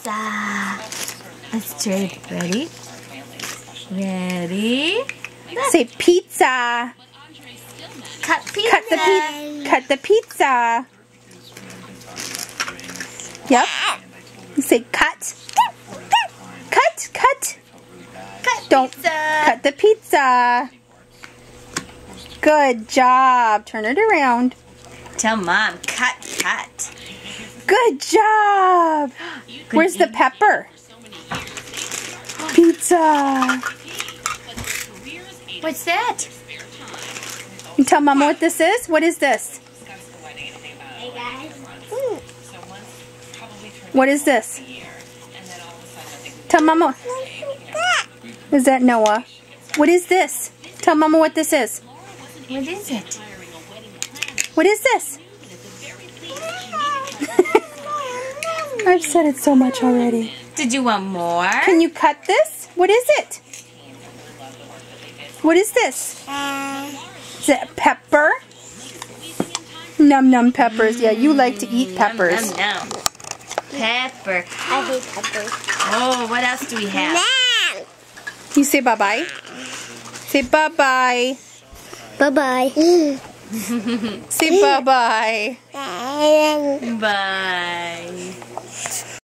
pizza. Let's try it. Ready? Ready? Say pizza. Cut pizza. Cut the pizza. Yep. Say cut. Cut. Don't pizza. cut the pizza. Good job. Turn it around. Tell Mom, cut. Good job. Where's the pepper? Pizza. What's that? You tell Mama what this is? What is this? Hey guys. What is this? Tell Mama. Is that Noah? What is this? Tell Mama what this is. What is it? What is this? I've said it so much already. Did you want more? Can you cut this? What is it? What is this? Is it pepper? Num num peppers. Yeah, you like to eat peppers. Num. Pepper. I hate peppers. Oh, what else do we have? You say bye-bye. Say bye-bye. Bye-bye. Say bye-bye. Bye.